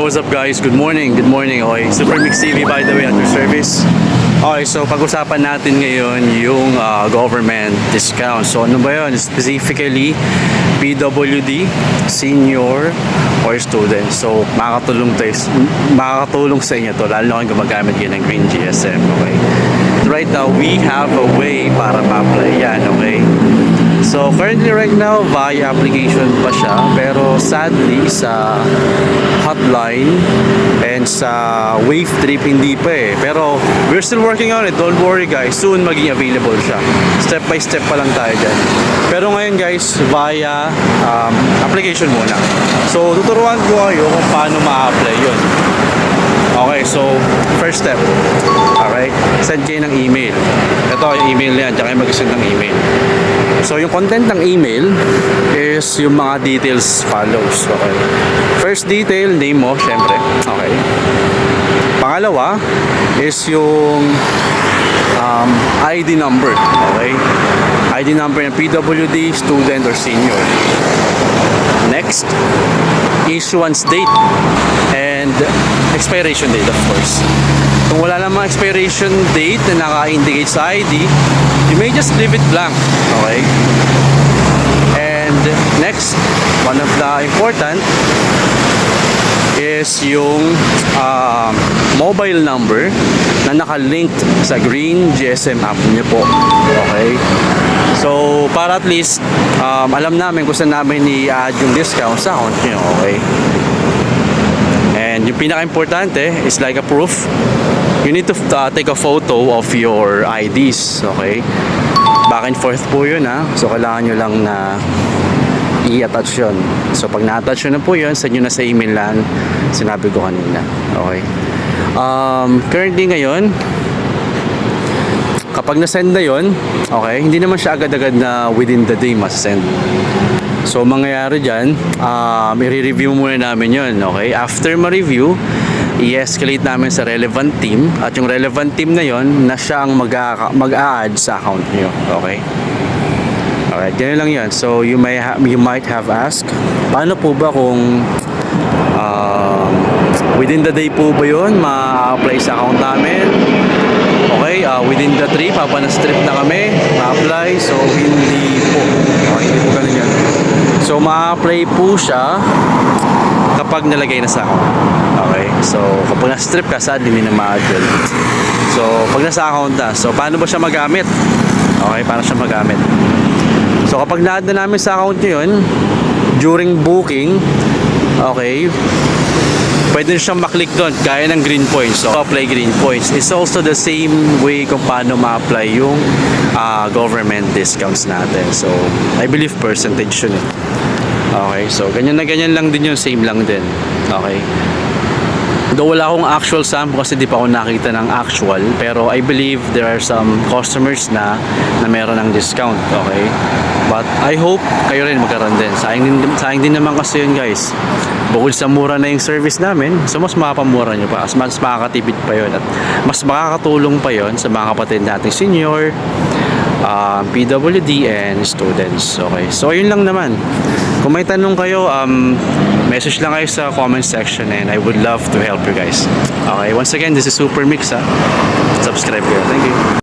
what's up guys? Good morning. Okay, Super Mix TV by the way at your service. Okay, so pag-usapan natin ngayon yung government discount. So ano ba yun? Specifically, PWD, senior, or student. So makakatulong sa inyo to, lalo na kung gumagamit kayo ng Green GSM. Okay? Right now, we have a way para ma-apply yan. Okay? So currently right now, via application pa siya. Pero sadly, sa hotline and sa wave trip hindi pa eh. Pero we're still working on it. Don't worry guys, soon maging available siya. Step by step pa lang tayo dyan. Pero ngayon guys, via application muna. So tuturuan ko kayo kung paano ma-apply yun. Okay, so first step. Alright, send kayo ng email. Ito yung email niyan, tsaka mag-send ng email. So yung content ng email is yung mga details follows. Okay. First detail, name mo, syempre. Okay. Pangalawa is yung ID number. Okay. ID number ng PWD, student, or senior. Next, issuance date and expiration date, of course. Kung wala namang expiration date na naka-indicate sa ID, you may just leave it blank. Okay? And next, one of the important is yung mobile number na naka-linked sa Green GSM app niyo po. Okay? So, para at least alam namin kung saan namin i-add yung discount sa account niyo. Okay? And yung pinaka-importante is like a proof. You need to take a photo of your IDs. Okay? Back and forth po yun ha. So, kailangan nyo lang na i-attach yun. So, pag na-attach nyo na po yun, send nyo na sa email lang. Sinabi ko kanina. Okay? Currently ngayon, kapag na-send na yun, okay, hindi naman siya agad-agad na within the day mas-send. So, mangyayari dyan, i-review muna namin yun. Okay? After ma-review, i-escalate namin sa relevant team. At yung relevant team na yun, na siya ang mag-a-add sa account nyo. Okay? Alright, ganyan lang yun. So, you might have asked, paano po ba kung within the day po ba yun ma-apply sa account namin? Okay, within the 3, papana-strip na kami, ma-apply. So, hindi po. Okay, hindi po ganun yan. So, ma-apply po siya kapag nalagay na sa account. Okay, so, kapag na-strip ka, sadly, hindi na ma-add yun. So, pag nasa account na, so, paano ba siya magamit? Okay, paano siya magamit? So, kapag na-add na namin sa account nyo yun, during booking, okay, pwede siyang maklik doon gaya ng green points. So, apply green points. It's also the same way kung paano ma-apply yung government discounts natin. So, I believe percentage yun eh. Okay, so ganyan na ganyan lang din yun. Same lang din. Okay. Though wala akong actual sample kasi di pa ako nakita ng actual. Pero I believe there are some customers na meron ng discount. Okay. But I hope kayo rin magkaroon din. Sayang din naman kasi yun guys. Bukod sa mura na yung service namin, so mas makapamura nyo pa. Mas makakatipid pa yun. At mas makakatulong pa yun sa mga kapatid nating senior, PWD, and students. Okay. So ayun lang naman. Kung may tanong kayo, message lang kayo sa comment section and I would love to help you guys. Okay, once again, this is Super Mix ha. Subscribe kayo. Thank you.